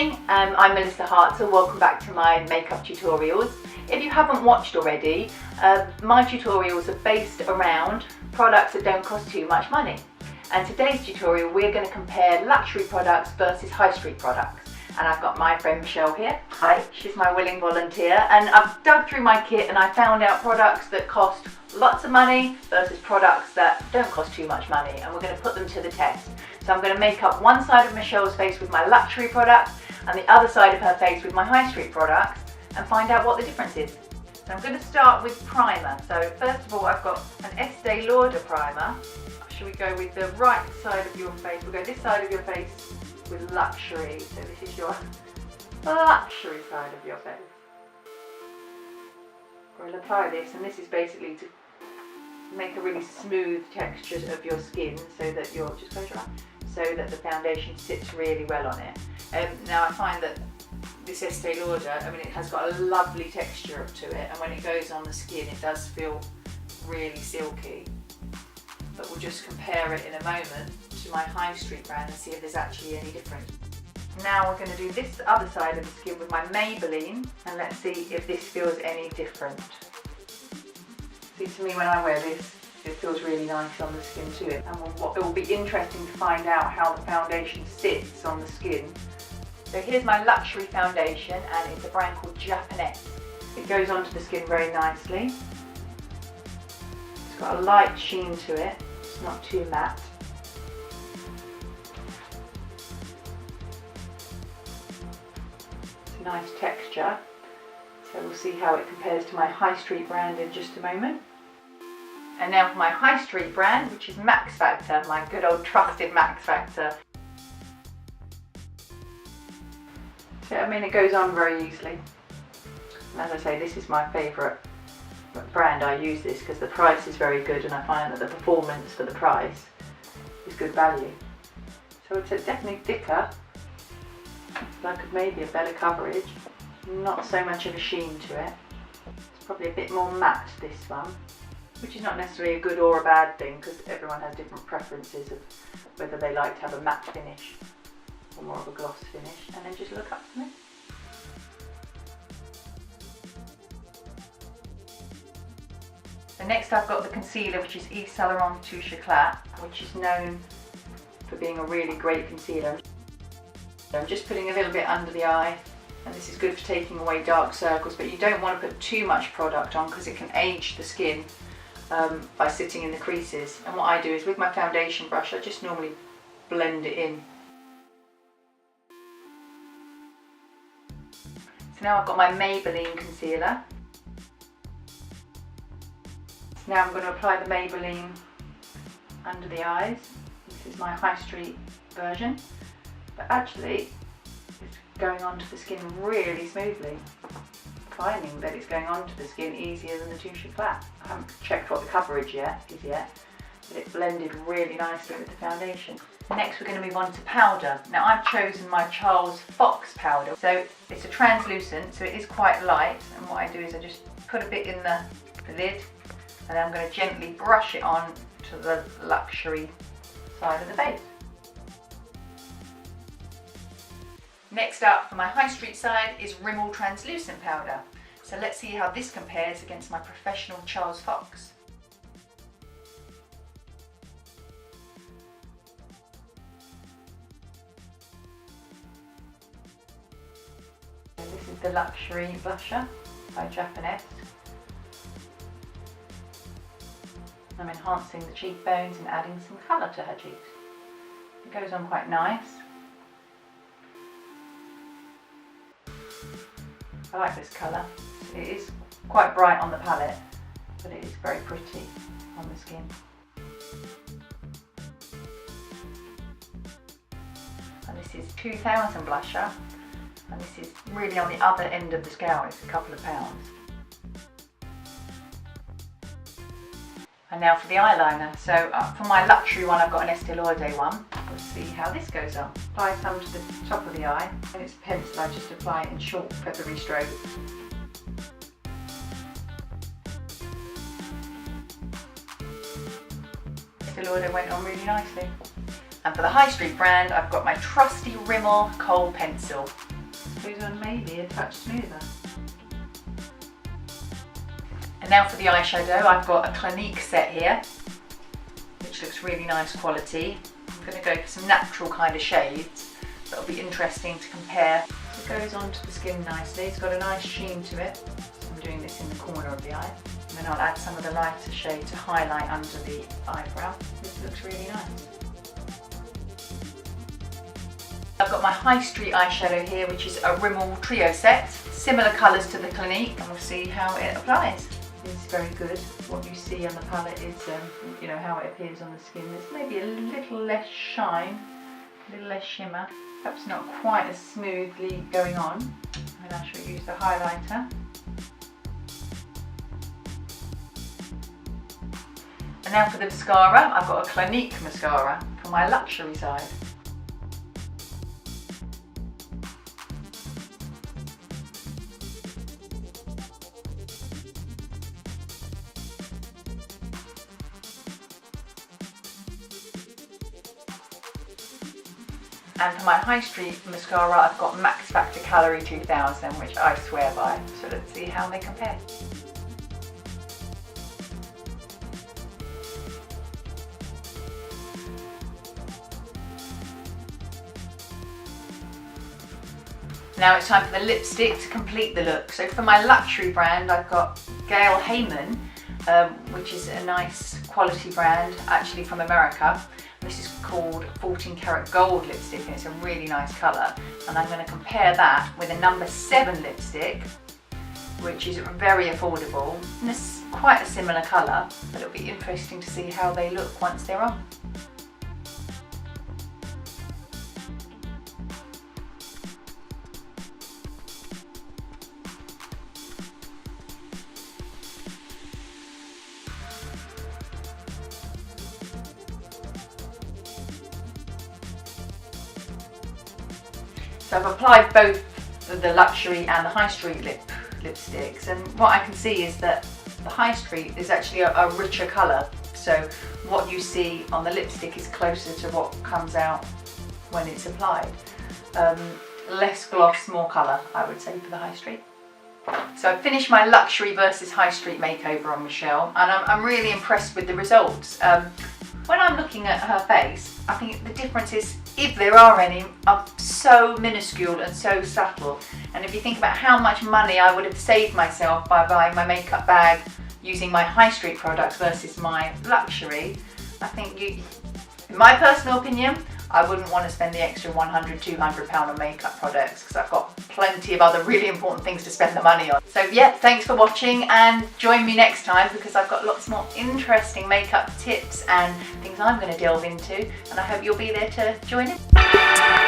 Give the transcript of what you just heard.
morning, I'm Melissa Hartzell. Welcome back to my makeup tutorials. If you haven't watched already, my tutorials are based around products that don't cost too much money. And today's tutorial we're going to compare luxury products versus high street products. And I've got my friend Michelle here. Hi. She's my willing volunteer, and I've dug through my kit and I found out products that cost lots of money versus products that don't cost too much money, and we're going to put them to the test. So I'm going to make up one side of Michelle's face with my luxury products and the other side of her face with my high street products and find out what the difference is. So I'm going to start with primer. So first of all, I've got an Estee Lauder primer. Should we go with the right side of your face? We'll go this side of your face with luxury. So this is your luxury side of your face. We'll apply this, and this is basically to make a really smooth texture of your skin so that your, just close your eye, so that the foundation sits really well on it. Now I find that this Estee Lauder, I mean, it has got a lovely texture to it, and when it goes on the skin it does feel really silky. But we'll just compare it in a moment to my high street brand and see if there's actually any difference. Now we're going to do this other side of the skin with my Maybelline, and let's see if this feels any different. See, to me when I wear this, it feels really nice on the skin too. And it will be interesting to find out how the foundation sits on the skin. So here's my luxury foundation, and it's a brand called Japanese. It goes onto the skin very nicely. It's got a light sheen to it, it's not too matte. It's a nice texture. So we'll see how it compares to my high street brand in just a moment. And now for my high street brand, which is Max Factor, my good old trusted Max Factor. So, I mean, it goes on very easily. And as I say, this is my favourite brand. I use this because the price is very good, and I find that the performance for the price is good value. So it's definitely thicker, like maybe a better coverage, not so much of a sheen to it. It's probably a bit more matte, this one, which is not necessarily a good or a bad thing, because everyone has different preferences of whether they like to have a matte finish or more of a gloss finish. And then just look up to me. So next I've got the concealer, which is Yves Saint Laurent Touche Éclat, which is known for being a really great concealer. I'm just putting a little bit under the eye, and this is good for taking away dark circles, but you don't want to put too much product on because it can age the skin by sitting in the creases. And what I do is with my foundation brush, I just normally blend it in. So now I've got my Maybelline concealer. So now I'm going to apply the Maybelline under the eyes. This is my high street version, but actually it's going onto the skin really smoothly. Finding that it's going onto the skin easier than the Touche Éclat. I haven't checked what the coverage is yet, but it blended really nicely with the foundation. Next we're going to move on to powder. Now I've chosen my Charles Fox powder. So it's a translucent, so it is quite light, and what I do is I just put a bit in the lid, and then I'm going to gently brush it on to the luxury side of the face. Next up for my high street side is Rimmel translucent powder. So let's see how this compares against my professional Charles Fox. So this is the luxury blusher by Japanese. I'm enhancing the cheekbones and adding some colour to her cheeks. It goes on quite nice. I like this colour. It is quite bright on the palette, but it is very pretty on the skin. And this is 2000 blusher, and this is really on the other end of the scale. It's a couple of pounds. And now for the eyeliner. So for my luxury one, I've got an Estee Lauder one. Let's see how this goes on. Apply some to the top of the eye, and it's a pencil. I just apply it in short feathery strokes. Estee Lauder went on really nicely. And for the high street brand, I've got my trusty Rimmel Kohl pencil. goes on maybe a touch smoother. And now for the eyeshadow, I've got a Clinique set here, which looks really nice quality. I'm going to go for some natural kind of shades that'll be interesting to compare. It goes onto the skin nicely, it's got a nice sheen to it. So I'm doing this in the corner of the eye. And then I'll add some of the lighter shade to highlight under the eyebrow. This looks really nice. I've got my High Street eyeshadow here, which is a Rimmel Trio set. Similar colours to the Clinique, and we'll see how it applies. It's very good. What you see on the palette is, you know, how it appears on the skin. There's maybe a little less shine, a little less shimmer. Perhaps not quite as smoothly going on. And I shall use the highlighter. And now for the mascara, I've got a Clinique mascara for my luxury side. And for my High Street mascara, I've got Max Factor Calorie 2000, which I swear by. So let's see how they compare. Now it's time for the lipstick to complete the look. So for my luxury brand, I've got Gail Heyman, which is a nice quality brand, actually from America. This is called 14 Karat Gold lipstick, and it's a really nice colour. And I'm going to compare that with a number 7 lipstick, which is very affordable. And it's quite a similar colour, but it'll be interesting to see how they look once they're on. So I've applied both the luxury and the High Street lipsticks, and what I can see is that the High Street is actually a richer colour. So what you see on the lipstick is closer to what comes out when it's applied. Less gloss, more colour, I would say, for the High Street. So I've finished my luxury versus High Street makeover on Michelle, and I'm really impressed with the results. When I'm looking at her face, I think the differences, if there are any, are so minuscule and so subtle. And if you think about how much money I would have saved myself by buying my makeup bag using my High Street products versus my luxury, I think, in my personal opinion, I wouldn't want to spend the extra £100, £200 on makeup products, because I've got plenty of other really important things to spend the money on. So yeah, thanks for watching, and join me next time because I've got lots more interesting makeup tips and things I'm going to delve into, and I hope you'll be there to join in.